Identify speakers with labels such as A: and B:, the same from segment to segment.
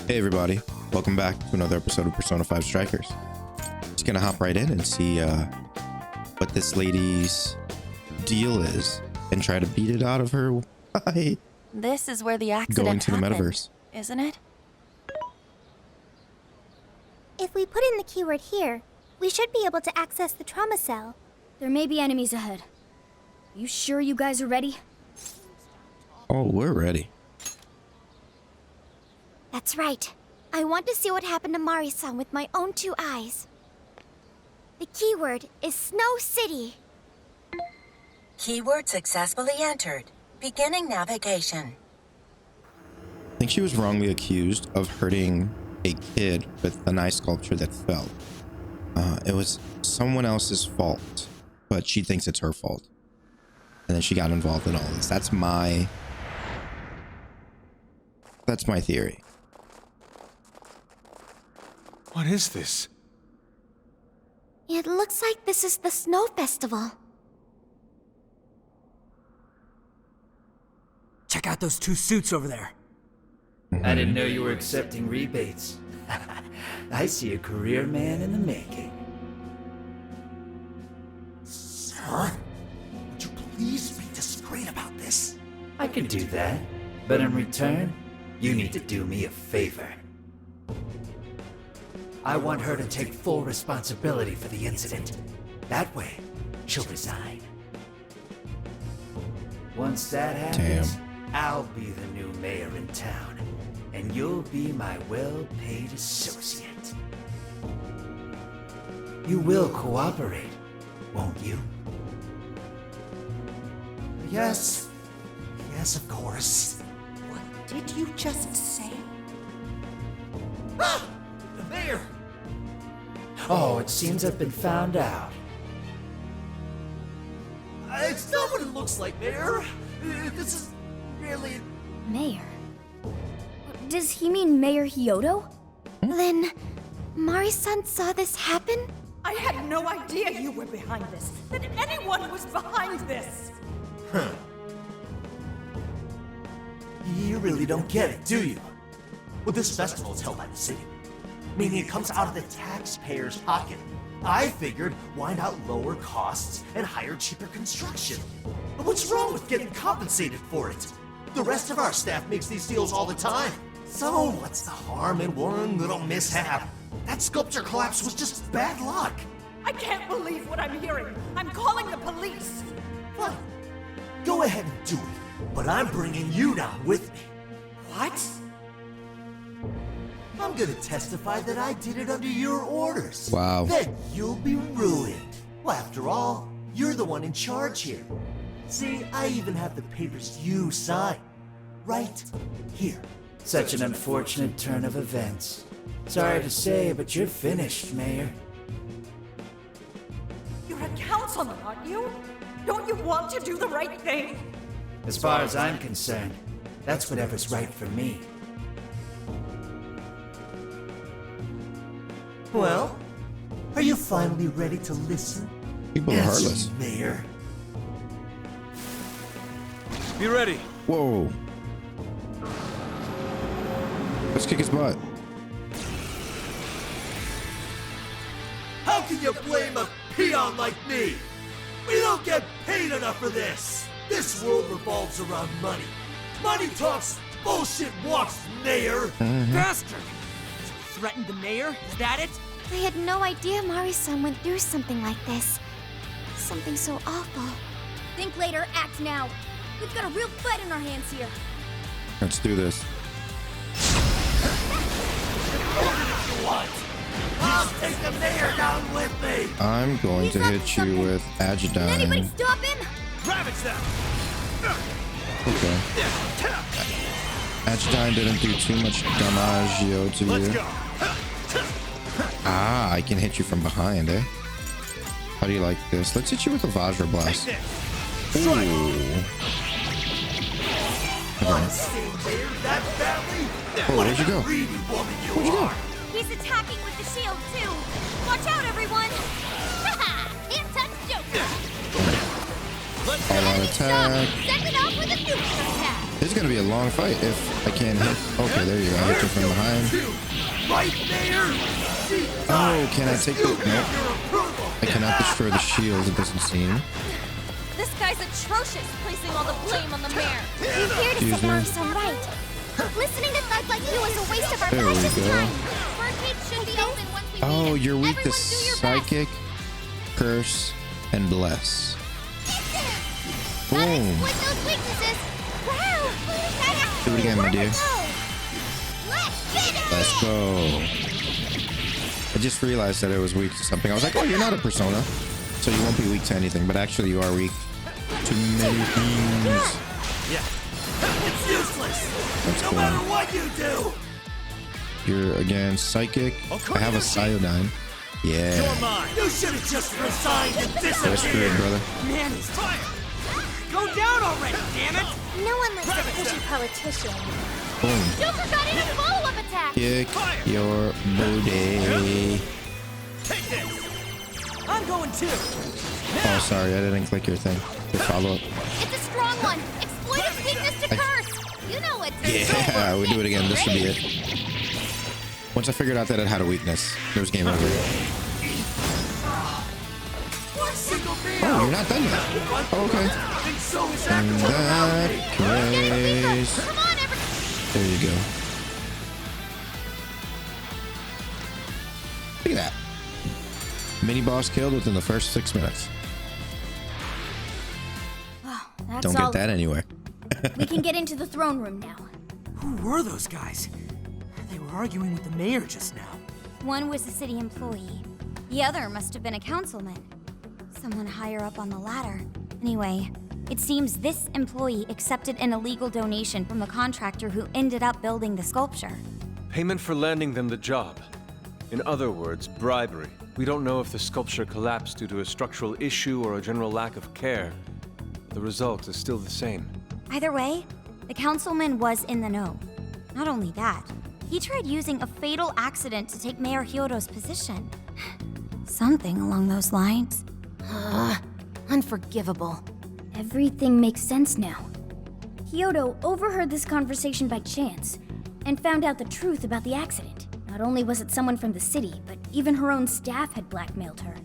A: Hey everybody, welcome back to another episode of Persona 5 Strikers. Just gonna hop right in and see what this lady's deal is and try to beat it out of her by
B: This is where the accident
A: going to the
B: happened,
A: metaverse.
B: isn't it?
C: If we put in the keyword here, we should be able to access the trauma cell.
D: There may be enemies ahead. You sure you guys are ready?
A: Oh, we're ready.
C: That's right. I want to see what happened to Mari-san with my own two eyes. The keyword is Snow City.
E: Keyword successfully entered. Beginning navigation.
A: I think she was wrongly accused of hurting a kid with an eye sculpture that fell. It was someone else's fault, but she thinks it's her fault. And then she got involved in all this. That's my theory.
F: What is this?
C: It looks like this is the Snow Festival.
G: Check out those two suits over there.
H: I didn't know you were accepting rebates. I see a career man in the making.
G: Sir, would you please be discreet about this?
H: I can do that, but in return, you need to do me a favor. I want her to take full responsibility for the incident. That way, she'll resign. Once that happens, I'll be the new mayor in town, and you'll be my well-paid associate. You will cooperate, won't you?
G: Yes. Yes, of course.
E: What did you just say?
G: Ah! The mayor!
H: Oh, it seems I've been found out.
G: It's not what it looks like, Mayor. This is really...
D: Mayor? Does he mean Mayor Hyodo?
C: Then, Mari-san saw this happen?
I: I had no idea you were behind this, that anyone was behind this.
G: Huh. You really don't get it, do you? Well, this festival is held by the city, meaning it comes out of the taxpayer's pocket. I figured, why not lower costs and hire cheaper construction? But what's wrong with getting compensated for it? The rest of our staff makes these deals all the time. So what's the harm in one little mishap? That sculpture collapse was just bad luck.
I: I can't believe what I'm hearing. I'm calling the police.
G: Fine. Go ahead and do it, but I'm bringing you down with me.
I: What?
G: I'm gonna testify that I did it under your orders.
A: Wow.
G: Then you'll be ruined. Well, after all, you're the one in charge here. See, I even have the papers you signed. Right here.
H: Such an unfortunate turn of events. Sorry to say, but you're finished, Mayor.
I: You're a councilman, aren't you? Don't you want to do the right thing?
H: As far as I'm concerned, that's whatever's right for me.
G: Well, are you finally ready to listen?
A: People are
G: Yes,
A: heartless.
G: Mayor.
F: Be ready.
A: Whoa. Let's kick his butt.
G: How can you blame a peon like me? We don't get paid enough for this. This world revolves around money. Money talks, bullshit walks, Mayor.
I: Bastard! Threatened the mayor? Is that it?
C: I had no idea Mari-san went through something like this. Something so awful.
D: Think later, act now. We've got a real fight in our hands here.
A: Let's do this.
G: I'll take the mayor down with me.
A: I'm going to hit you with
D: Can anybody
A: Agidine.
D: stop him?
F: Ravage them.
A: Okay. Agidine didn't do too much damage to
F: Let's
A: you.
F: go.
A: Ah, I can hit you from behind, eh? How do you like this? Let's hit you with a Vajra Blast. Ooh.
G: Want to stay there that badly?
A: Oh, where'd you go?
G: Greedy woman you
A: Where'd you go?
G: are.
D: He's attacking with the shield, too. Watch out, everyone. Haha! Can't touch Joker.
A: All out attack.
D: Send it off with a super attack.
A: This is gonna be a long fight if I can't hit. Okay, there you go. I hit you from behind.
G: Right there!
A: Oh, can I take the... Nope. I cannot destroy the shield, it doesn't seem.
D: This guy's atrocious, placing all the blame on the mayor.
C: We're here to
A: Excuse
C: set
A: me.
C: Mari-san right. Listening to thugs like you is a waste of our
A: There we
C: precious
A: go.
C: time.
D: Birdcage should be open once we
A: Oh,
D: meet.
A: you're weak to
D: Everyone do your best.
A: psychic, curse, and bless.
C: Gotta
A: Boom.
C: exploit those weaknesses. Wow! That
A: Do it again, my dear.
C: Let's get it!
A: Let's go. I just realized that it was weak to something. I was like, oh, you're not a persona, so you won't be weak to anything, but actually you are weak to many things.
G: Yeah. It's useless!
A: That's
G: No
A: cool.
G: matter what you do!
A: You're again psychic. I have a Cyodyne. Yeah.
F: You're mine.
G: You should have just resigned and
A: You're screwed,
G: disappeared!
A: brother.
I: Man, he's Go down already, damn it!
C: No one likes a pushy politician.
A: Boom.
D: Joker got in a follow-up attack.
A: Kick your booty.
F: Take this.
I: I'm going too.
A: Oh, sorry, I didn't click your thing. Your follow-up.
D: It's a strong one. Exploit its weakness to curse. You know what?
A: Yeah, we do it again. This should be it. Once I figured out that it had a weakness, it was game over. Oh, you're not done yet. Oh, okay.
G: And so is
A: In that case,
D: Come on, everyone.
A: there you go. Look at that. Mini boss killed within the first 6 minutes.
C: That's
A: Don't
C: all.
A: get that anywhere.
C: We can get into the throne room now.
I: Who were those guys? They were arguing with the mayor just now.
C: One was a city employee. The other must have been a councilman. Someone higher up on the ladder. Anyway, it seems this employee accepted an illegal donation from the contractor who ended up building the sculpture.
F: Payment for landing them the job. In other words, bribery. We don't know if the sculpture collapsed due to a structural issue or a general lack of care. The result is still the same.
C: Either way, the councilman was in the know. Not only that, he tried using a fatal accident to take Mayor Hyodo's position. Something along those lines.
B: Unforgivable.
C: Everything makes sense now. Hyodo overheard this conversation by chance and found out the truth about the accident. Not only was it someone from the city, but even her own staff had blackmailed her.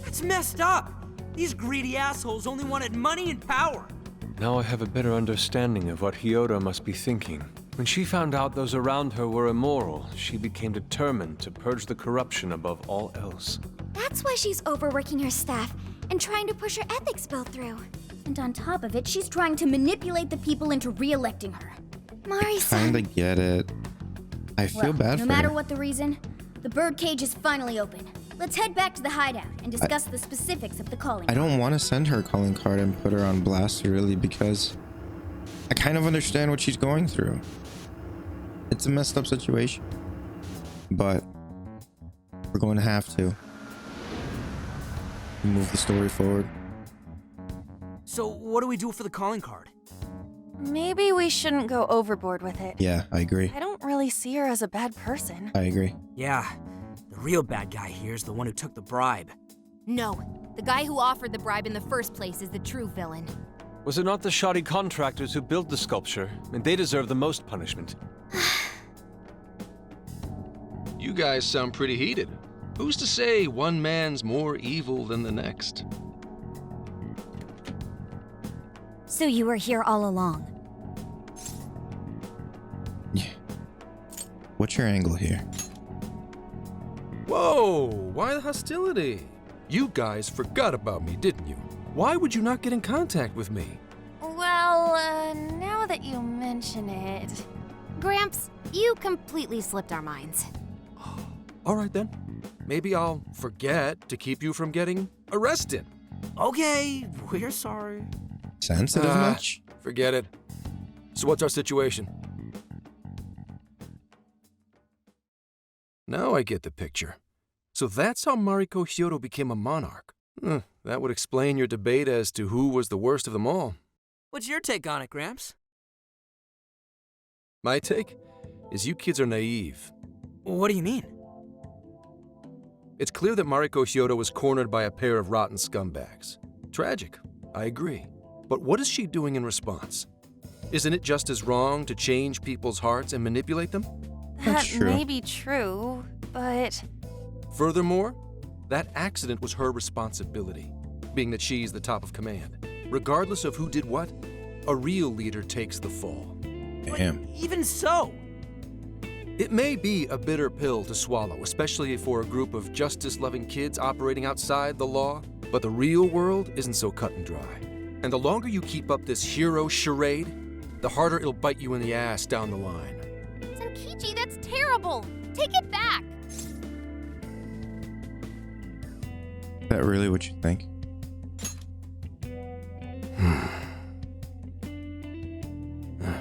I: That's messed up. These greedy assholes only wanted money and power.
F: Now I have a better understanding of what Hyodo must be thinking. When she found out those around her were immoral, she became determined to purge the corruption above all else.
C: That's why she's overworking her staff and trying to push her ethics bill through. And on top of it, she's trying to manipulate the people into re-electing her. Mari-san.
A: Kinda get it. I feel bad
C: no
A: for
C: matter
A: her.
C: what the reason, the birdcage is finally open. Let's head back to the hideout and discuss the specifics of the calling.
A: I don't want to send her a calling card and put her on blast, really, because I kind of understand what she's going through. It's a messed up situation, but we're going to have to move the story forward.
I: So what do we do for the calling card?
B: Maybe we shouldn't go overboard with it.
A: Yeah, I agree.
B: I don't really see her as a bad person.
A: I agree.
I: Yeah, the real bad guy here is the one who took the bribe.
D: No, the guy who offered the bribe in the first place is the true villain.
F: Was it not the shoddy contractors who built the sculpture? And they deserve the most punishment.
J: You guys sound pretty heated. Who's to say one man's more evil than the next?
C: So you were here all along.
A: Yeah. What's your angle here?
J: Whoa, why the hostility? You guys forgot about me, didn't you? Why would you not get in contact with me?
B: Well, now that you mention it...
D: Gramps, you completely slipped our minds.
J: All right then. Maybe I'll forget to keep you from getting arrested.
I: Okay, we're sorry.
A: Sensitive much?
J: Forget it. So what's our situation? Now I get the picture. So that's how Mariko Hyodo became a monarch. That would explain your debate as to who was the worst of them all.
I: What's your take on it, Gramps?
J: My take is you kids are naive.
I: What do you mean?
J: It's clear that Mariko Hyodo was cornered by a pair of rotten scumbags. Tragic, I agree. But what is she doing in response? Isn't it just as wrong to change people's hearts and manipulate them?
B: That
A: true.
B: may be true, but
J: Furthermore, that accident was her responsibility, being that she's the top of command. Regardless of who did what, a real leader takes the fall.
A: Damn.
K: Even so,
J: It may be a bitter pill to swallow, especially for a group of justice-loving kids operating outside the law, but the real world isn't so cut and dry. And the longer you keep up this hero charade, the harder it'll bite you in the ass down the line.
D: Senkichi, that's terrible! Take it back!
A: Is that really what you think?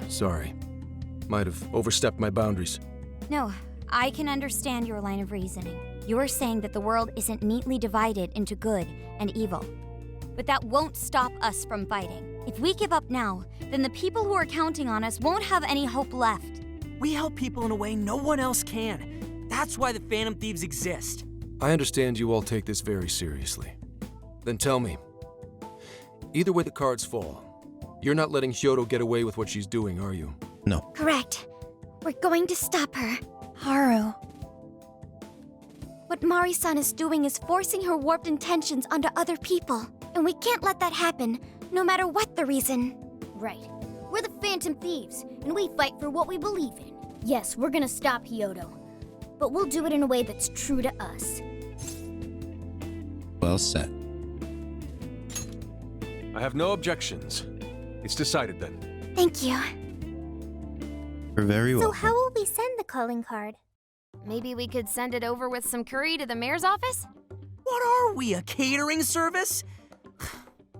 J: Sorry. Might have overstepped my boundaries.
C: No, I can understand your line of reasoning. You're saying that the world isn't neatly divided into good and evil. But that won't stop us from fighting. If we give up now, then the people who are counting on us won't have any hope left.
K: we help people in a way no one else can. That's why the Phantom Thieves exist.
J: I understand you all take this very seriously. Then tell me, either way the cards fall, you're not letting Hyodo get away with what she's doing, are you?
A: No.
C: Correct. We're going to stop her.
B: Haru.
C: What Mari-san is doing is forcing her warped intentions onto other people. And we can't let that happen, no matter what the reason.
D: Right. We're the Phantom Thieves, and we fight for what we believe in. Yes, we're gonna stop Hyodo. But we'll do it in a way that's true to us.
A: Well said.
F: I have no objections. It's decided then.
C: Thank you.
A: You're very
D: So
A: welcome.
D: how will we send the calling card? Maybe we could send it over with some curry to the mayor's office?
K: What are we, a catering service?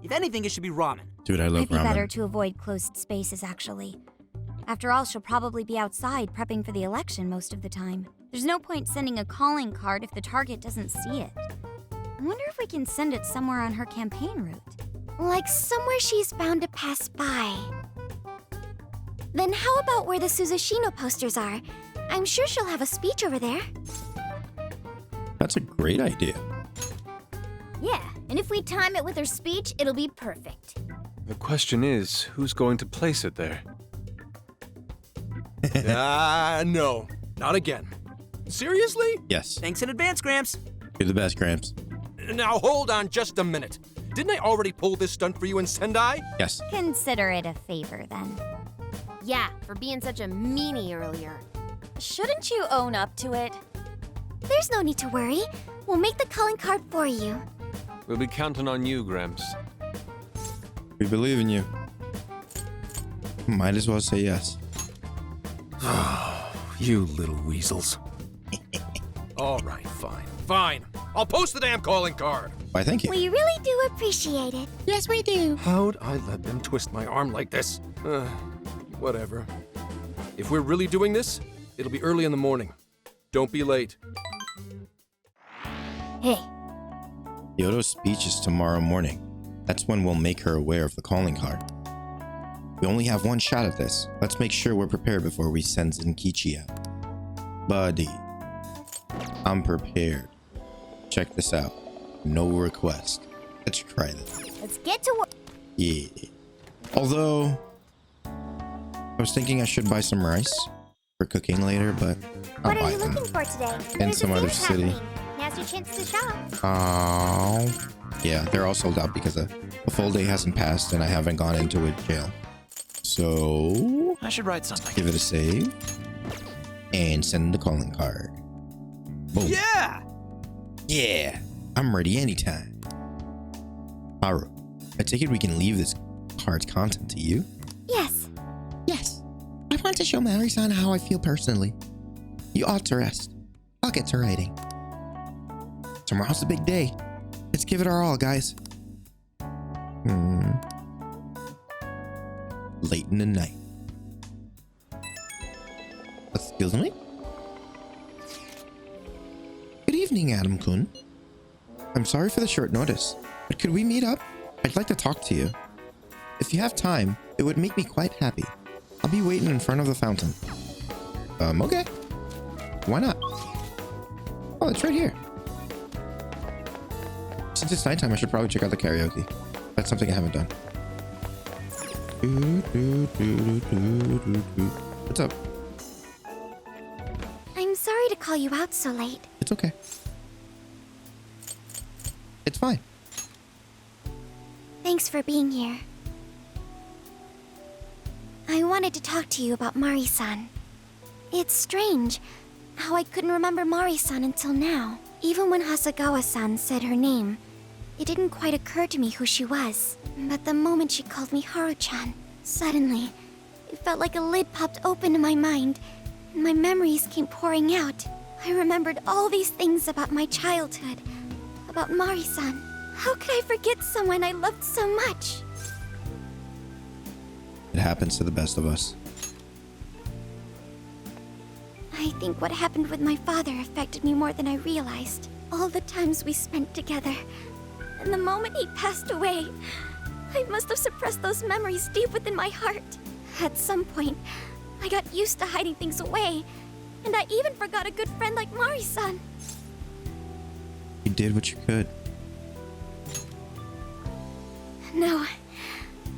K: If anything, it should be ramen.
A: Dude, I love
C: Might be
A: ramen.
C: better to avoid closed spaces, actually. After all, she'll probably be outside prepping for the election most of the time. There's no point sending a calling card if the target doesn't see it. I wonder if we can send it somewhere on her campaign route. Like somewhere she's bound to pass by. Then how about where the Suzushino posters are? I'm sure she'll have a speech over there.
A: That's a great idea.
D: Yeah, and if we time it with her speech, it'll be perfect.
F: The question is, who's going to place it there?
J: No. Not again. Seriously?
A: Yes.
K: Thanks in advance, Gramps.
A: You're the best, Gramps.
J: Now hold on just a minute. Didn't I already pull this stunt for you in Sendai?
A: Yes.
C: Consider it a favor, then.
D: Yeah, for being such a meanie earlier.
B: Shouldn't you own up to it?
C: There's no need to worry. We'll make the calling card for you.
F: We'll be counting on you, Gramps.
A: We believe in you. Might as well say yes.
J: You little weasels. All right, fine. Fine. I'll post the damn calling card.
A: Why, thank you.
C: We really do appreciate it.
B: Yes, we do.
J: How'd I let them twist my arm like this? Whatever. If we're really doing this, it'll be early in the morning. Don't be late.
D: Hey,
A: Yodo's speech is tomorrow morning. That's when we'll make her aware of the calling card. We only have one shot at this. Let's make sure we're prepared before we send Zenkichi out. Buddy, I'm prepared. Check this out. No request. Let's try this.
D: let's get to work.
A: Yeah. Although, I was thinking I should buy some rice for cooking later, but I'll
D: What are
A: buy
D: you
A: them.
D: looking for today?
A: In
D: There's
A: some
D: a
A: other
D: sale
A: city.
D: happening. Now's your chance to shop.
A: Oh. Yeah, they're all sold out because a full day hasn't passed and I haven't gone into a jail. So,
K: I should write something.
A: give it a save and send the calling card. Boom.
K: Yeah!
A: Yeah, I'm ready anytime. Haru, I take it we can leave this card's content to you?
C: Yes.
A: Yes. I want to show Mary-san how I feel personally. You ought to rest. I'll get to writing. Tomorrow's a big day. Let's give it our all, guys. Late in the night. Excuse me? Good evening, Adam-kun. I'm sorry for the short notice, but could we meet up? I'd like to talk to you. If you have time, it would make me quite happy. I'll be waiting in front of the fountain. Okay. Why not? Oh, it's right here. Since it's nighttime, I should probably check out the karaoke. That's something I haven't done. What's up?
D: I'm sorry to call you out so late.
A: It's okay. It's fine.
D: Thanks for being here. I wanted to talk to you about Mari-san. It's strange how I couldn't remember Mari-san until now. Even when Hasagawa-san said her name, it didn't quite occur to me who she was. But the moment she called me Haru-chan, suddenly, it felt like a lid popped open in my mind, and my memories came pouring out. I remembered all these things about my childhood, about Mari-san. How could I forget someone I loved so much?
A: It happens to the best of us.
D: I think what happened with my father affected me more than I realized. All the times we spent together. And the moment he passed away, I must have suppressed those memories deep within my heart. At some point, I got used to hiding things away, and I even forgot a good friend like Mari-san.
A: You did what you could.
D: No,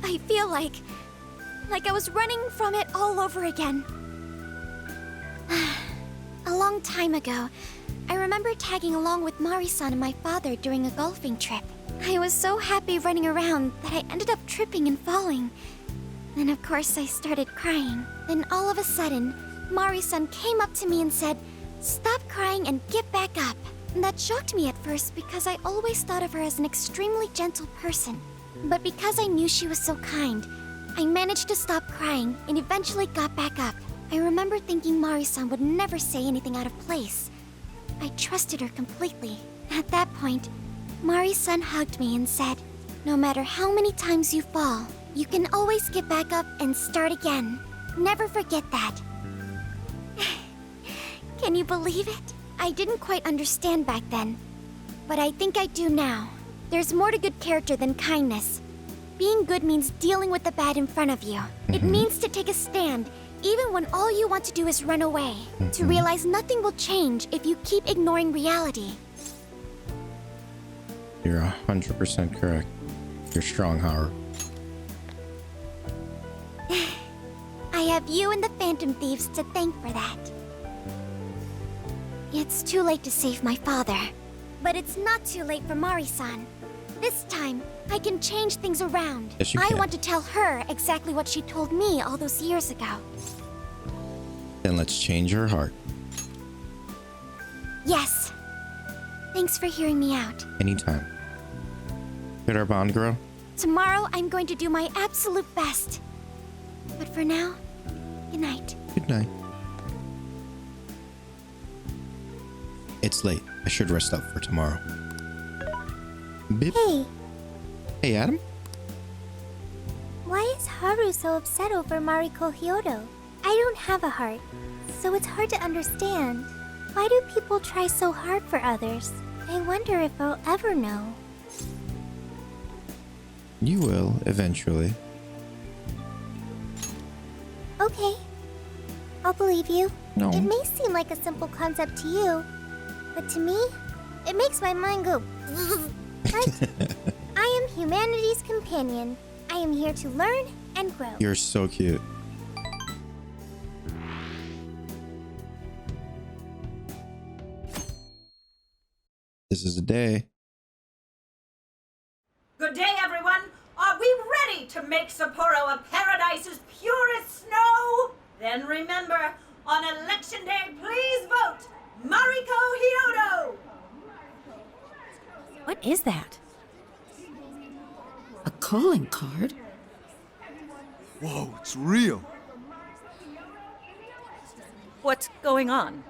D: I feel like I was running from it all over again. A long time ago, I remember tagging along with Mari-san and my father during a golfing trip. I was so happy running around that I ended up tripping and falling. Then of course I started crying. Then all of a sudden, Mari-san came up to me and said, "Stop crying and get back up." And that shocked me at first because I always thought of her as an extremely gentle person. But because I knew she was so kind, I managed to stop crying and eventually got back up. I remember thinking Mari-san would never say anything out of place. I trusted her completely. At that point, Mari-san hugged me and said, "No matter how many times you fall, you can always get back up and start again. Never forget that." Can you believe it? I didn't quite understand back then, but I think I do now. There's more to good character than kindness. Being good means dealing with the bad in front of you. It means to take a stand, even when all you want to do is run away. To realize nothing will change if you keep ignoring reality.
A: You're 100% correct. You're strong, Haru.
D: I have you and the Phantom Thieves to thank for that. It's too late to save my father. But it's not too late for Mari-san. This time, I can change things around.
A: Yes, you
D: I
A: can.
D: want to tell her exactly what she told me all those years ago.
A: Then let's change her heart.
D: Yes. Thanks for hearing me out.
A: Anytime. Did our bond grow?
D: Tomorrow, I'm going to do my absolute best. But for now, good night.
A: Good night. It's late. I should rest up for tomorrow. Beep.
D: Hey,
A: Hey, Adam?
D: why is Haru so upset over Mariko Hyodo? I don't have a heart, so it's hard to understand. Why do people try so hard for others? I wonder if I'll ever know.
A: You will, eventually.
D: Okay, I'll believe you.
A: No.
D: It may seem like a simple concept to you, but to me, it makes my mind go. But I am humanity's companion. I am here to learn and grow.
A: You're so cute. This is a day.
I: Good day, everyone. Are we ready to make Sapporo a paradise's purest snow? Then remember, on election day, please vote Mariko Hyodo!
L: What is that? A calling card?
J: Whoa, it's real.
I: What's going on?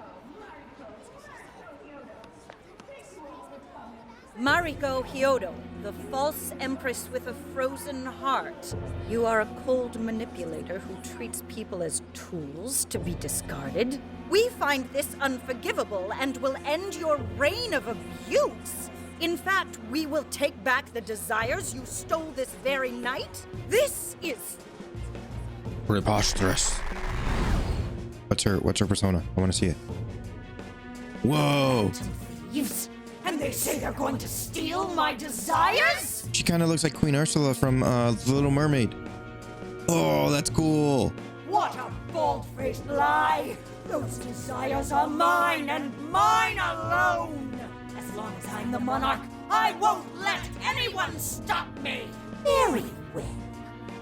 I: Mariko Hyodo, the false empress with a frozen heart. You are a cold manipulator who treats people as tools to be discarded. We find this unforgivable and will end your reign of abuse. In fact, we will take back the desires you stole this very night. This is...
A: Preposterous. What's her persona? I want to see it. Whoa.
I: Yes. And they say they're going to steal my desires?
A: She kind of looks like Queen Ursula from The Little Mermaid. Oh, that's cool.
I: What a bald-faced lie! Those desires are mine and mine alone! As long as I'm the monarch, I won't let anyone stop me! Very well.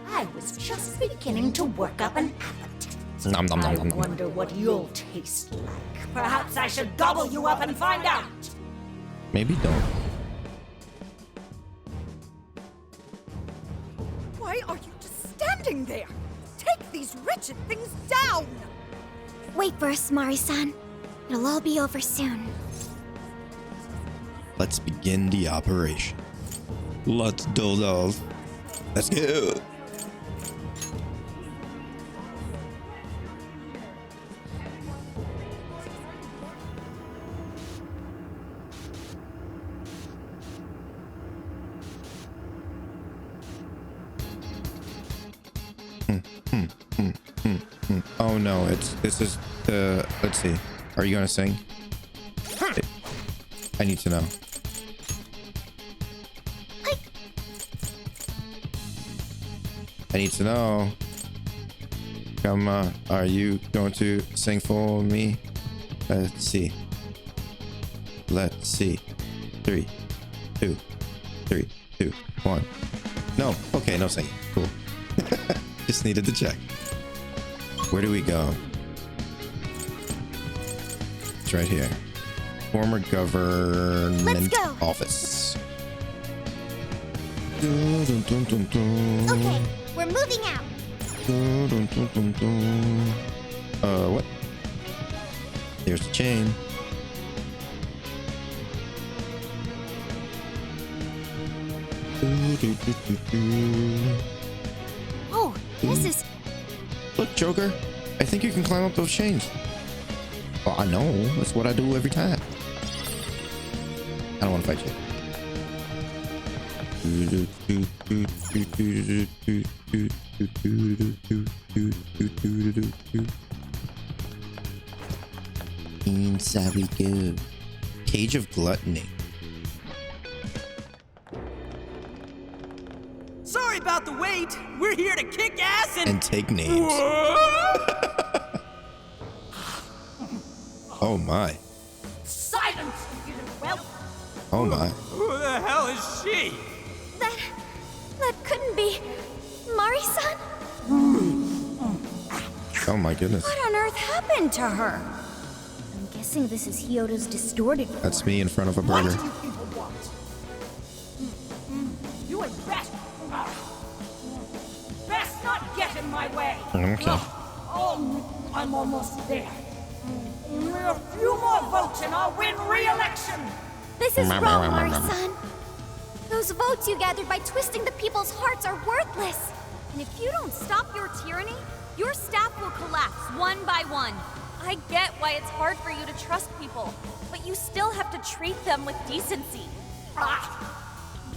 I: I was just beginning to work up an appetite.
A: Nom, nom, nom,
I: I
A: nom, nom.
I: wonder what you'll taste like. Perhaps I should gobble you up and find out!
A: Maybe don't.
I: Why are you just standing there? Take these wretched things down!
D: Wait for us, Mari-san. It'll all be over soon.
A: Let's begin the operation. Let's do those. Let's go. Oh no, this is the, let's see. Are you gonna sing? I need to know. I need to know. Come on, are you going to sing for me? Let's see. Let's see. 3, 2, 3, 2, 1. No, okay, no singing. Cool. Just needed to check. Where do we go? It's right here. Former government office. Dun, dun, dun, dun, dun.
D: Okay, we're moving out.
A: Dun, dun, dun, dun, dun. What? There's the chain.
D: Oh, this is...
A: Look, Joker. I think you can climb up those chains. Well, I know. That's what I do every time. I don't want to fight you. Inside we go. Cage of Gluttony.
K: Sorry about the wait. We're here to kick ass
A: And take names. Oh my.
I: Silence, you whelp!
A: Oh my.
K: Who the hell is she?
D: That couldn't be... Mari-san?
A: Oh my goodness.
C: What on earth happened to her? I'm guessing this is Hyodo's distorted form.
A: That's me in front of a
I: What
A: burger.
I: do you people want? You had best... best not get in my way!
A: Okay.
I: Oh, I'm almost there. Only a few more votes and I'll win re-election!
D: This is wrong, Mari-san. Those votes you gathered by twisting the people's hearts are worthless.
C: And if you don't stop your tyranny, your staff will collapse one by one. I get why it's hard for you to trust people, but you still have to treat them with decency.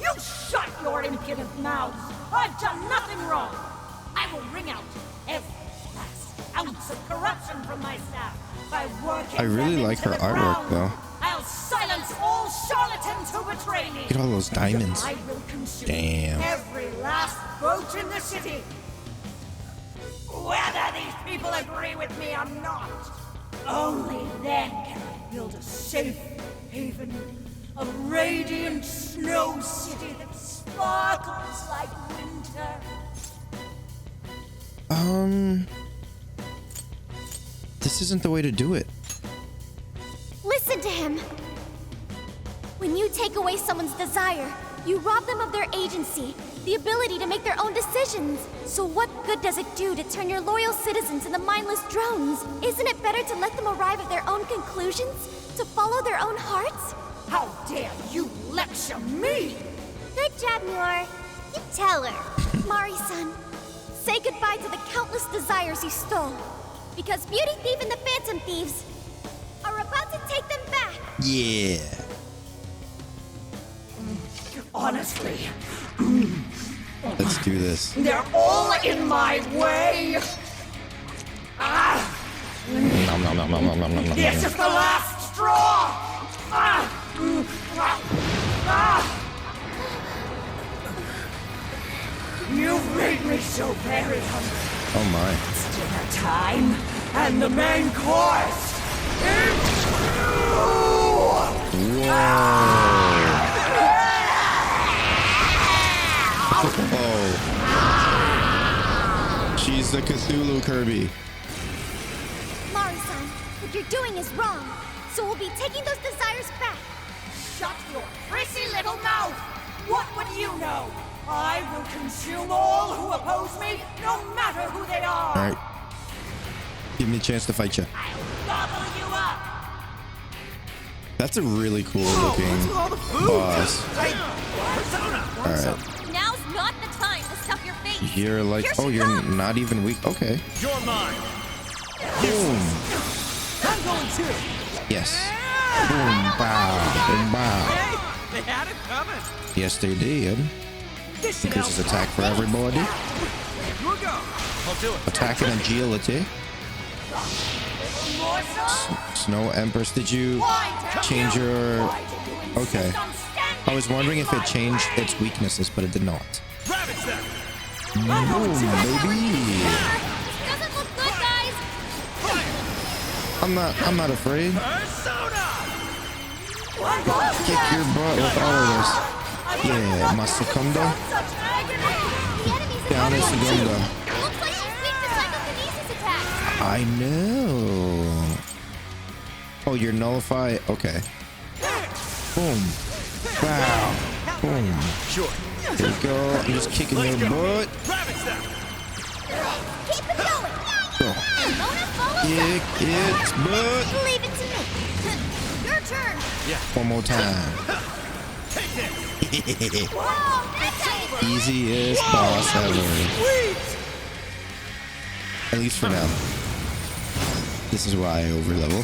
I: You shut your impudent mouths! I've done nothing wrong! I will wring out every last ounce of corruption from my staff by working
A: I really
I: them
A: like
I: into
A: her
I: the
A: artwork,
I: ground.
A: though.
I: I'll silence all charlatans who betray me!
A: Look at all those diamonds.
I: I will consume
A: Damn.
I: every last vote in the city! Whether these people agree with me or not! Only then can I build a safe haven, a radiant snow city that sparkles like winter.
A: This isn't the way to do it.
D: Listen to him. When you take away someone's desire, you rob them of their agency, the ability to make their own decisions. So what good does it do to turn your loyal citizens into mindless drones? Isn't it better to let them arrive at their own conclusions? To follow their own hearts?
I: How dare you lecture me!
D: Good job, Muir. You tell her. Mari-san, say goodbye to the countless desires you stole. Because Beauty Thief and the Phantom Thieves are about to take them back.
A: Yeah.
I: Honestly,
A: Let's do this.
I: they're all in my way!
A: Nom, nom, nom, nom, nom, nom, nom, nom,
I: This
A: nom.
I: is the last straw! You've made
K: hungry, so very hungry.
A: Oh my.
K: It's dinner time, and the main course is
A: Oh. She's the Cthulhu Kirby.
D: Mari-san, what you're doing is wrong. So we'll be taking those desires back.
K: Shut your prissy little mouth! What would you know? I will consume all who oppose me, no matter who they are!
A: Alright. Give me a chance to fight you.
K: I'll gobble you up!
A: That's a really cool looking boss. Alright.
B: Now's not the time to stuff your face.
A: You're like,
B: Here
A: oh,
B: she
A: you're
B: comes.
A: not even weak. Okay.
G: You're mine.
A: Boom.
K: I'm going too!
A: Yes. Boom. Bow. Boom. Bow.
K: They had it coming!
A: Yes, they did. Increases attack for everybody.
K: You'll go!
G: I'll do it.
A: Attack and agility. Snow Empress, did you change your... Okay. I was wondering if it changed its weaknesses, but it did not.
G: Ravage them.
A: Boom, baby.
B: Doesn't look good, guys.
A: I'm not afraid.
G: Persona.
A: Kick your butt with all of this. Yeah, my Secunda. Down in Secunda.
B: Looks like she's weak to psychokinesis attacks.
A: I know. Oh, you're nullify. Okay. Boom. Wow. Boom.
G: Sure.
A: There you go. I'm just kicking your butt.
G: Ravage them.
D: Keep it going.
A: Go.
B: Mona, follow
A: Kick its butt.
D: Leave it to me. Your turn.
A: One more time. Easiest boss ever. At least for now. This is why I overlevel.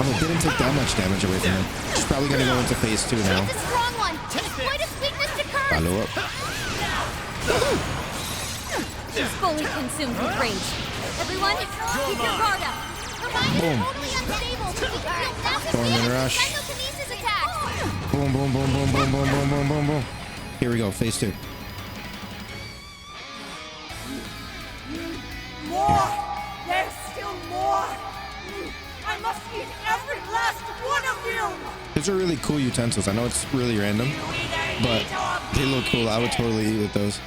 A: Oh, it didn't take that much damage away from him. She's probably gonna go into phase 2 now.
B: It's a strong one. Exploit its weakness to curse.
A: Follow up.
B: She's fully consumed with rage. Everyone, keep your guard up. Her mind is
A: Boom.
B: totally unstable. She can feel massive
A: Storm and
B: damage
A: rush.
B: from psychokinesis attacks.
A: Boom, boom, boom, boom, boom, boom, boom, boom, boom, boom. Here we go, phase 2.
K: More! There's still more! I must eat every last one of you!
A: These are really cool utensils. I know it's really random, but they look cool. I would totally eat with those.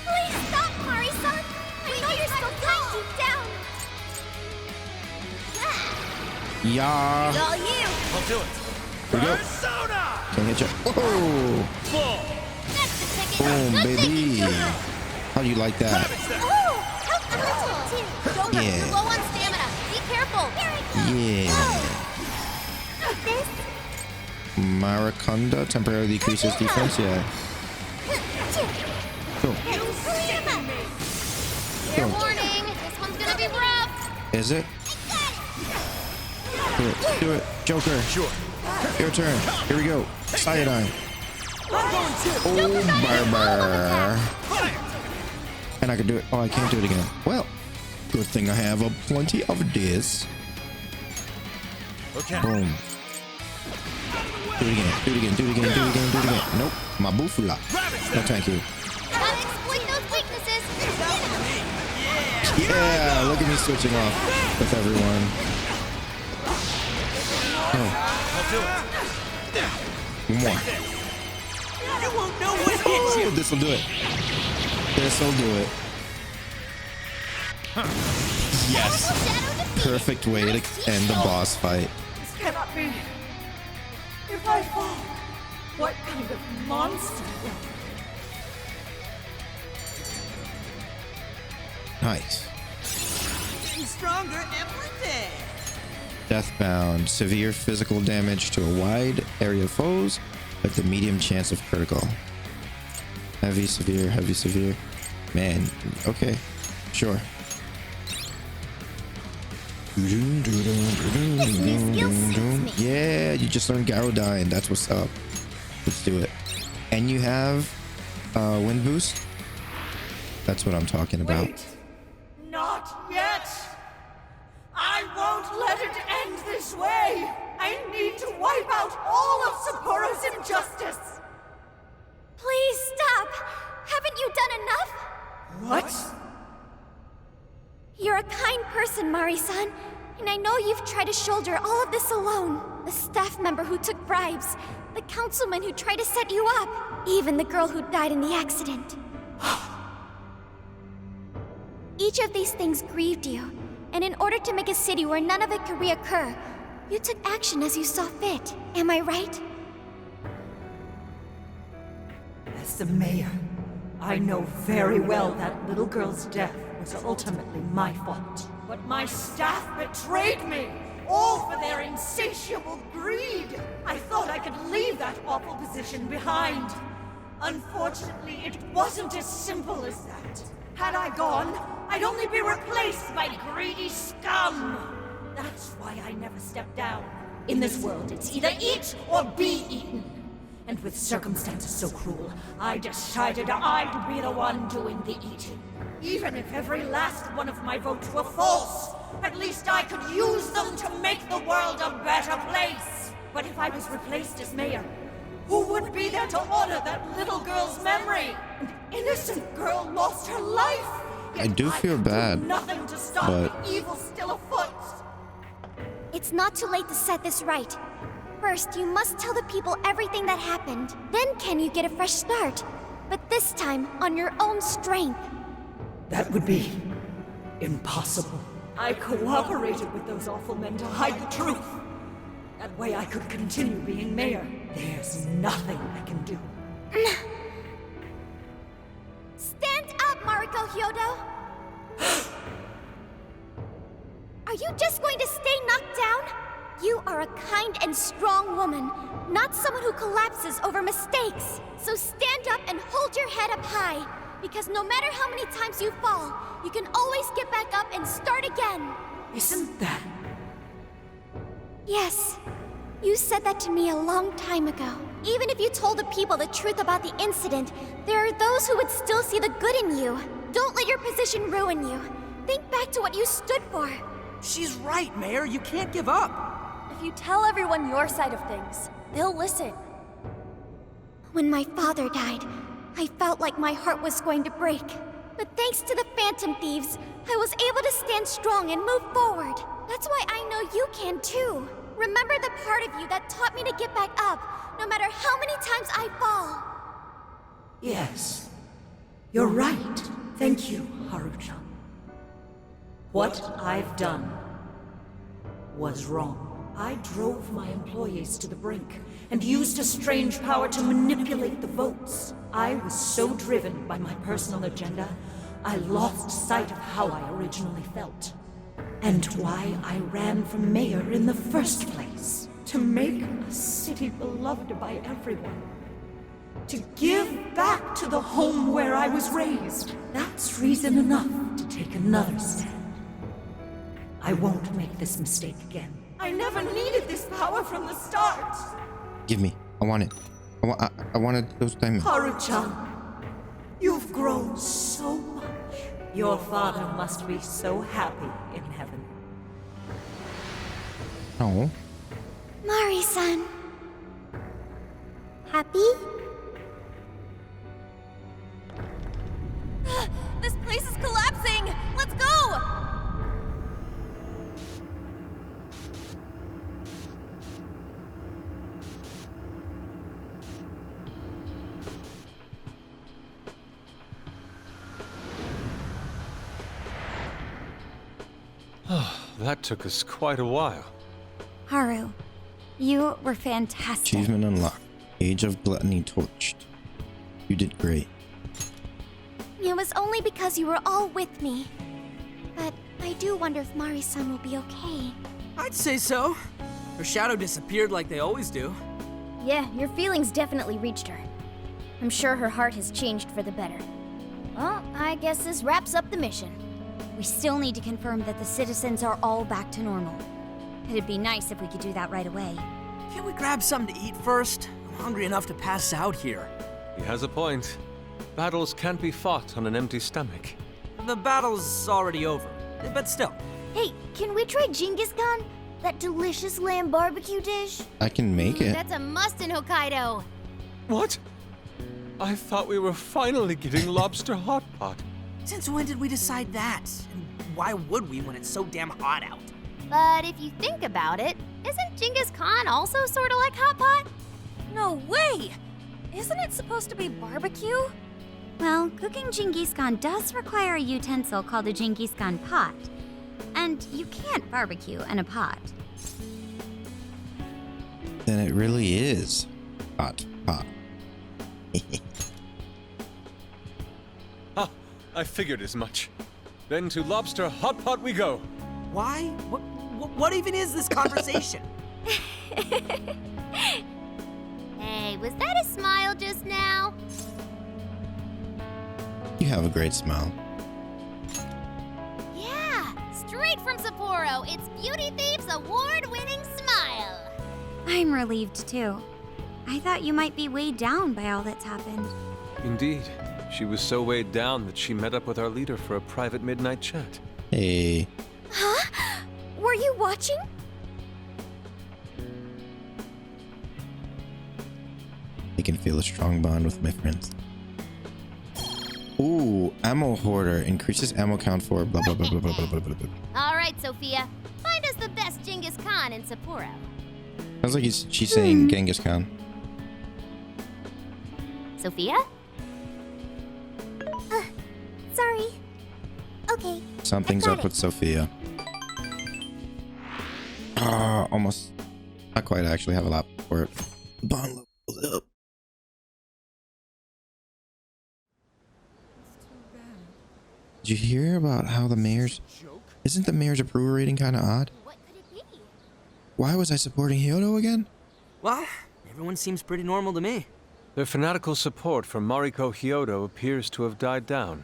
D: Please stop, Mari-san. I know you're still tight deep down.
A: Yeah.
B: It's all you.
G: I'll do it.
A: Here we go.
G: Persona.
A: Can't hit you. Whoa.
G: Full.
B: That's the ticket.
A: Boom,
B: Good
A: baby.
B: thinking, Joker.
A: How do you like that?
G: Ravage them.
D: Oh, help a little too.
B: Joker,
A: Yeah.
B: you're low on stamina. Be careful.
A: Yeah.
D: This.
A: Maracunda temporarily decreases defense. Yeah. Cool.
B: Fair warning. This one's gonna be rough.
A: Is it? Do it. Do it. Joker.
G: Sure.
A: Your turn. Here we go. Cyanide.
K: I'm going to!
A: Oh, barber. And I can do it. Oh, I can't do it again. Well, good thing I have a plenty of this.
G: Okay.
A: Boom. Do it again. Do it again. Do it again. Do it again. Do it again. Nope. My boofula. No, thank you.
B: Gotta exploit those weaknesses.
A: Yeah, look at me switching off with everyone. Oh,
G: I'll do it.
A: one more.
K: You won't know what hit
A: Oh,
K: you!
A: this'll do it. This'll do it. Yes. Perfect way to end the boss fight.
K: This cannot be. If I fall, what kind of monster?
A: Nice.
K: Getting stronger every day.
A: Deathbound. Severe physical damage to a wide area of foes with a medium chance of critical. Heavy, severe, heavy, severe. Man, okay. Sure. Yeah, you just learned Garodine. That's what's up. Let's do it. And you have wind boost. That's what I'm talking about.
K: Wait. Not yet. I won't let it end this way. I need to wipe out all of Sapporo's injustice.
D: Please stop. Haven't you done Mari-san. And I know you've tried to shoulder all of this alone. The staff member who took bribes, the councilman who tried to set you up, even the girl who died in the accident. Each of these things grieved you, and in order to make a city where none of it could reoccur, you took action as you saw fit. Am I right?
K: As the mayor, I know very well that little girl's death was ultimately my fault. But my staff betrayed me, all for their insatiable greed. I thought I could leave that awful position behind. Unfortunately, it wasn't as simple as that. Had I gone, I'd only be replaced by greedy scum. That's why I never stepped down. In this world, it's either eat or be eaten. And with circumstances so cruel, I decided I'd be the one doing the eating. Even if every last one of my votes were false, at least I could use them to make the world a better place. But if I was replaced as mayor, who would be there to honor that little girl's memory? An innocent girl lost her life.
A: I do feel bad,
K: Nothing to stop
A: but
K: the evil still afoot.
D: It's not too late to set this right. First, you must tell the people everything that happened. Then can you get a fresh start? But this time, on your own strength.
K: That would be impossible. I cooperated with those awful men to hide the truth. That way I could continue being mayor. There's nothing I can do.
D: Stand up, Mariko Hyodo! Are you just going to stay knocked down? You are a kind and strong woman, not someone who collapses over mistakes. So stand up and hold your head up high, because no matter how many times you fall, you can always get back up and start again.
K: Isn't that...
D: Yes. You said that to me a long time ago. Even if you told the people the truth about the incident, there are those who would still see the good in you. Don't let your position ruin you. Think back to what you stood for.
M: She's right, Mayor. You can't give up.
B: If you tell everyone your side of things, they'll listen.
D: When my father died, I felt like my heart was going to break. But thanks to the Phantom Thieves, I was able to stand strong and move forward. That's why I know you can too. Remember the part of you that taught me to get back up, no matter how many times I fall.
K: Yes. You're right. Thank you, Haruchan. What I've done was wrong. I drove my employees to the brink and used a strange power to manipulate the votes. I was so driven by my personal agenda, I lost sight of how I originally felt. And why I ran for mayor in the first place. To make a city beloved by everyone. To give back to the home where I was raised. That's reason enough to take another stand. I won't make this mistake again. I never needed this power from the start.
A: give me. I want it. I wanted those diamonds.
K: Haruchan, you've grown so much. Your father must be so happy in heaven.
A: No.
D: Mari-san. Happy?
B: This place is collapsing! Let's go!
F: That took us quite a while.
C: Haru, you were fantastic.
A: Achievement unlocked. Age of Gluttony torched. You did great.
D: It was only because you were all with me. But I do wonder if Mari-san will be okay.
M: I'd say so. Her shadow disappeared like they always do.
N: Yeah, your feelings definitely reached her. I'm sure her heart has changed for the better. Well, I guess this wraps up the mission.
C: We still need to confirm that the citizens are all back to normal. It'd be nice if we could do that right away.
M: Can't we grab something to eat first? I'm hungry enough to pass out here.
F: He has a point. Battles can't be fought on an empty stomach.
M: The battle's already over, but still.
N: Hey, can we try Genghis Khan? That delicious lamb barbecue dish?
A: I can make it.
N: That's a must in Hokkaido.
F: What? I thought we were finally getting lobster hot pot.
M: Since when did we decide that? And why would we when it's so damn hot out?
N: But if you think about it, isn't Genghis Khan also sort of like hot pot?
B: No way! Isn't it supposed to be barbecue?
C: Well, cooking Genghis Khan does require a utensil called a Genghis Khan pot. And you can't barbecue in a pot.
A: Then it really is hot pot.
F: Ah, I figured as much. Then to Lobster Hot Pot we go.
M: Why? What even is this conversation?
N: Hey, was that a smile just now?
A: You have a great smile.
N: Yeah, straight from Sapporo, it's Beauty Thief's award-winning smile.
C: I'm relieved too. I thought you might be weighed down by all that's happened.
F: Indeed. She was so weighed down that she met up with our leader for a private midnight chat.
A: Hey.
N: Huh? Were you watching?
A: I can feel a strong bond with my friends. Ooh, ammo hoarder. Increases ammo count for blah blah blah blah blah blah blah blah.
N: All right, Sophia. Find us the best Genghis Khan in Sapporo.
A: Sounds like she's saying Genghis Khan.
N: Sophia?
D: Sorry. Okay.
A: Something's up with Sophia. Ah, almost. Not quite. I actually have a lot for it. Bond level up. Did you hear about how the mayor's... Isn't the mayor's approval rating kind of odd?
N: What could it be?
A: Why was I supporting Hyodo again?
M: Well, everyone seems pretty normal to me.
F: Their fanatical support for Mariko Hyodo appears to have died down.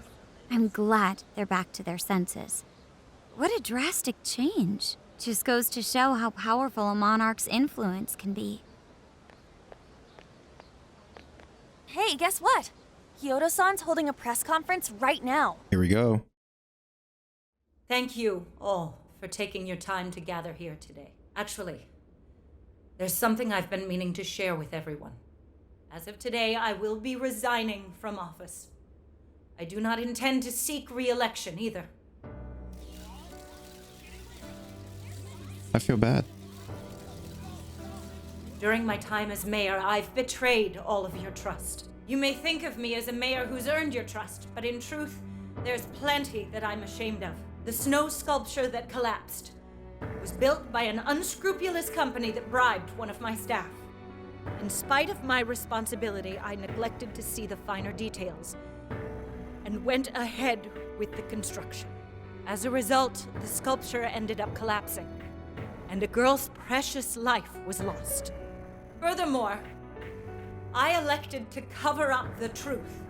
C: I'm glad they're back to their senses. What a drastic change. Just goes to show how powerful a monarch's influence can be.
B: Hey, guess what? Hyodo-san's holding a press conference right now.
A: Here we go.
K: Thank you all for taking your time to gather here today. Actually, there's something I've been meaning to share with everyone. As of today, I will be resigning from office. I do not intend to seek re-election either.
A: I feel bad.
K: During my time as mayor, I've betrayed all of your trust. You may think of me as a mayor who's earned your trust, but in truth, there's plenty that I'm ashamed of. The snow sculpture that collapsed was built by an unscrupulous company that bribed one of my staff. In spite of my responsibility, I neglected to see the finer details and went ahead with the construction. As a result, the sculpture ended up collapsing, and a girl's precious life was lost. Furthermore, I elected to cover up the truth,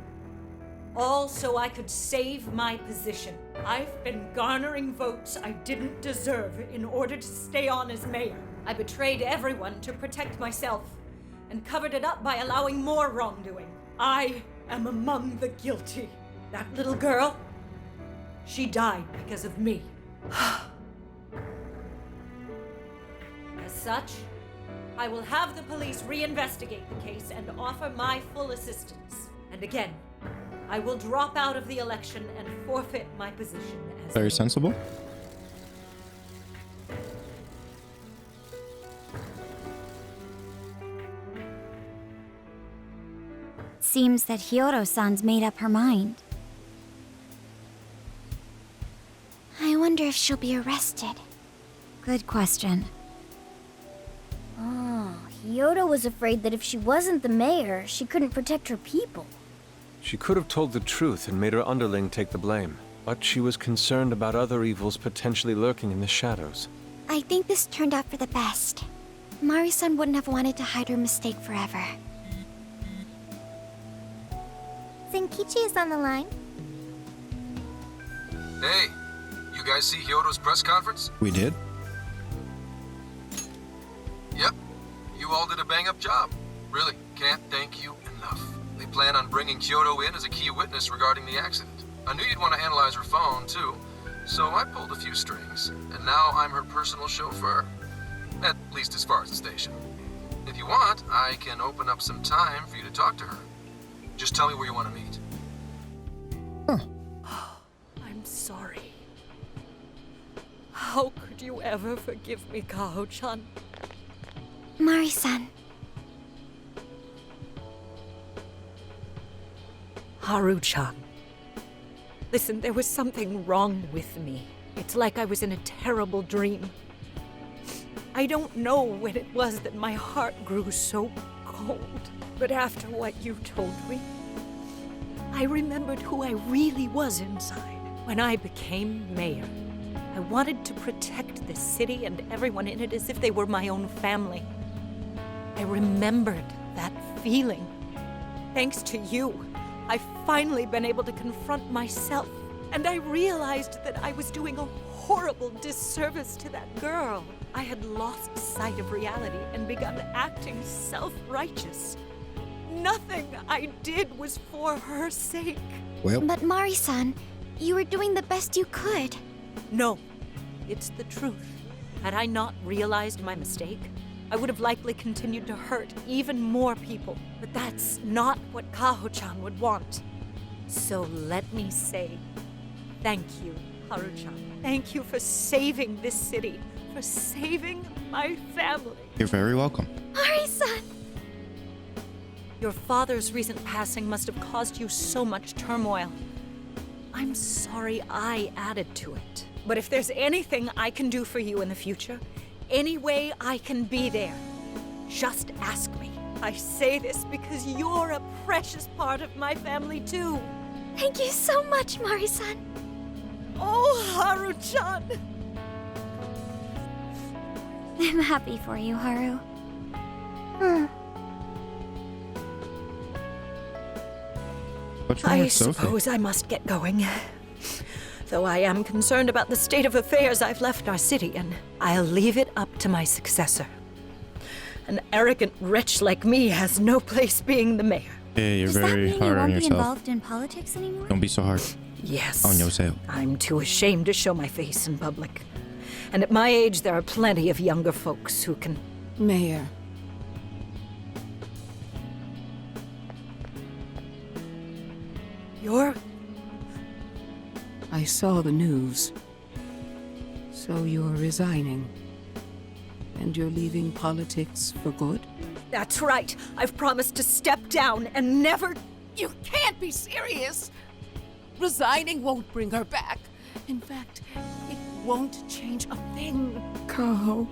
K: all so I could save my position. I've been garnering votes I didn't deserve in order to stay on as mayor. I betrayed everyone to protect myself and covered it up by allowing more wrongdoing. I am among the guilty. That little girl, she died because of me. As such, I will have the police reinvestigate the case and offer my full assistance. And again, I will drop out of the election and forfeit my position as
A: Very sensible.
C: Seems that Hyodo-san's made up her mind.
D: I wonder if she'll be arrested.
C: Good question.
N: Oh, Hyodo was afraid that if she wasn't the mayor, she couldn't protect her people.
F: She could have told the truth and made her underling take the blame, but she was concerned about other evils potentially lurking in the shadows.
D: I think this turned out for the best. Mari-san wouldn't have wanted to hide her mistake forever.
N: Zenkichi is on the line.
J: Hey, you guys see Hyodo's press conference?
A: We did.
J: Yep. You all did a bang-up job. Really, can't thank you enough. They plan on bringing Hyodo in as a key witness regarding the accident. I knew you'd want to analyze her phone, too, so I pulled a few strings, and now I'm her personal chauffeur. At least as far as the station. If you want, I can open up some time for you to talk to her. Just tell me where you want to meet.
K: I'm sorry.
I: you ever forgive me, Kaho-chan?
D: Mari-san.
I: Haru-chan. Listen, there was something wrong with me. It's like I was in a terrible dream. I don't know when it was that my heart grew so cold, but after what you told me, I remembered who I really was inside. When I became mayor, I wanted to protect this city and everyone in it as if they were my own family. I remembered that feeling. Thanks to you, I've finally been able to confront myself, and I realized that I was doing a horrible disservice to that girl. I had lost sight of reality and begun acting self-righteous. Nothing I did was for her sake.
A: Well.
D: But Mari-san, you were doing the best you could.
I: No, it's the truth. Had I not realized my mistake, I would have likely continued to hurt even more people. But that's not what Kaho-chan would want. So let me say, thank you, Haru-chan. Thank you for saving this city, for saving my family.
A: You're very welcome.
D: Mari-san!
I: Your father's recent passing must have caused you so much turmoil. I'm sorry I added to it. But if there's anything I can do for you in the future, any way I can be there, just ask me. I say this because you're a precious part of my family too.
D: Thank you so much, Mari-san.
I: Oh, Haru-chan!
C: I'm happy for you, Haru.
A: What's wrong
I: I
A: with Sophie?
I: suppose I must get going. Though I am concerned about the state of affairs I've left our city, and I'll leave it up to my successor. An arrogant wretch like me has no place being the mayor.
A: Yeah, you're
C: Does that
A: very
C: mean you
A: hard on
C: won't be
A: yourself.
C: involved in politics anymore?
A: Don't be so hard
I: Yes.
A: on yourself.
I: I'm too ashamed to show my face in public. And at my age, there are plenty of younger folks who can...
L: Mayor.
I: You're...
L: I saw the news. So you're resigning. And you're leaving politics for good?
I: That's right. I've promised to step down and never...
L: You can't be serious! Resigning won't bring her back. In fact, it won't change a thing. Kaho.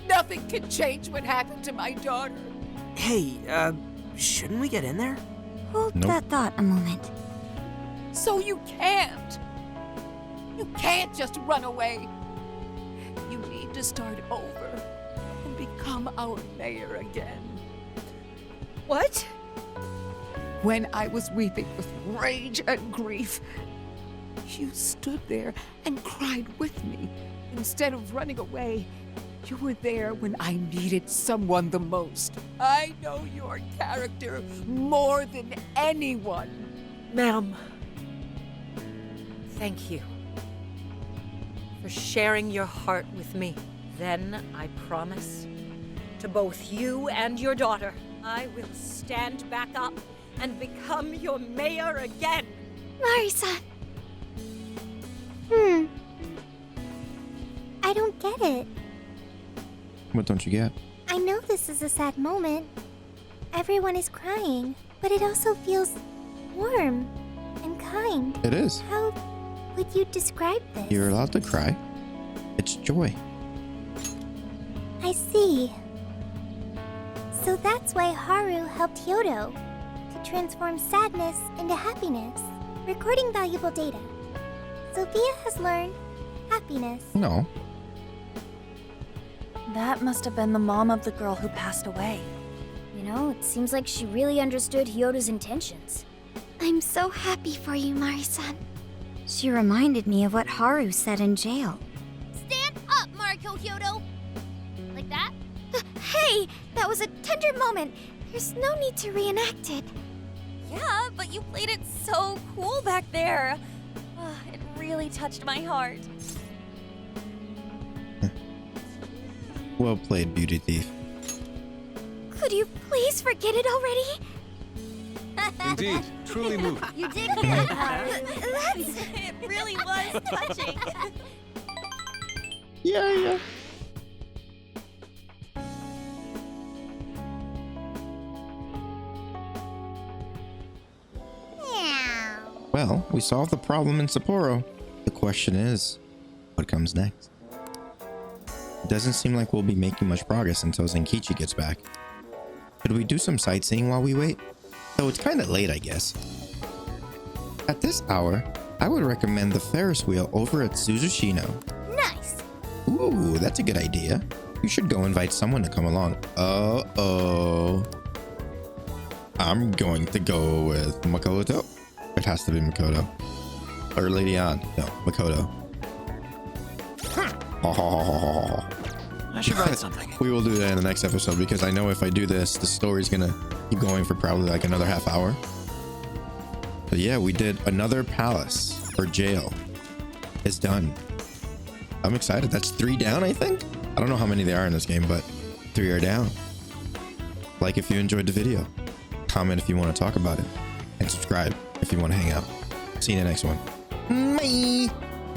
L: Nothing can change what happened to my daughter.
M: Hey, shouldn't we get in there?
C: Hold
A: Nope.
C: that thought a moment.
L: So you can't. You can't just run away. You need to start over and become our mayor again.
I: What?
L: When I was weeping with rage and grief, you stood there and cried with me. Instead of running away, you were there when I needed someone the most. I know your character more than anyone.
I: Ma'am, thank you for sharing your heart with me. Then I promise to both you and your daughter, I will stand back up and become your mayor again.
D: Mari-san. I don't get it.
A: What don't you get?
D: I know this is a sad moment. Everyone is crying, but it also feels warm and kind.
A: It is.
D: How would you describe this?
A: You're allowed to cry. It's joy.
D: I see. So that's why Haru helped Hyodo to transform sadness into happiness, recording valuable data. Sophia has learned happiness.
A: No.
B: That must have been the mom of the girl who passed away.
N: You know, it seems like she really understood Hyodo's intentions.
D: I'm so happy for you, Mari-san.
C: She reminded me of what Haru said in jail.
N: Stand up, Mariko Hyodo! Like that?
D: Hey, that was a tender moment. There's no need to reenact it.
B: Yeah, but you played it so cool back there. It really touched my heart.
A: Well played, beauty thief.
D: Could you please forget it already?
F: Indeed, truly moving.
N: You did good,
D: That's...
B: It really was touching.
A: Yeah. Well, we solved the problem in Sapporo. The question is, what comes next? It doesn't seem like we'll be making much progress until Zenkichi gets back. Could we do some sightseeing while we wait? Though it's kind of late, I guess. At this hour, I would recommend the Ferris wheel over at Suzushino.
N: Nice.
A: Ooh, that's a good idea. You should go invite someone to come along. Uh-oh. I'm going to go with Makoto. It has to be Makoto. Or Lady Ann. No, Makoto.
O: I should write something.
A: We will do that in the next episode because I know if I do this, the story's gonna keep going for probably like another half hour. But yeah, we did another palace or jail. It's done. I'm excited. That's 3 down, I think. I don't know how many there are in this game, but 3 are down. Like if you enjoyed the video. Comment if you want to talk about it. And subscribe if you want to hang out. See you in the next one. Bye.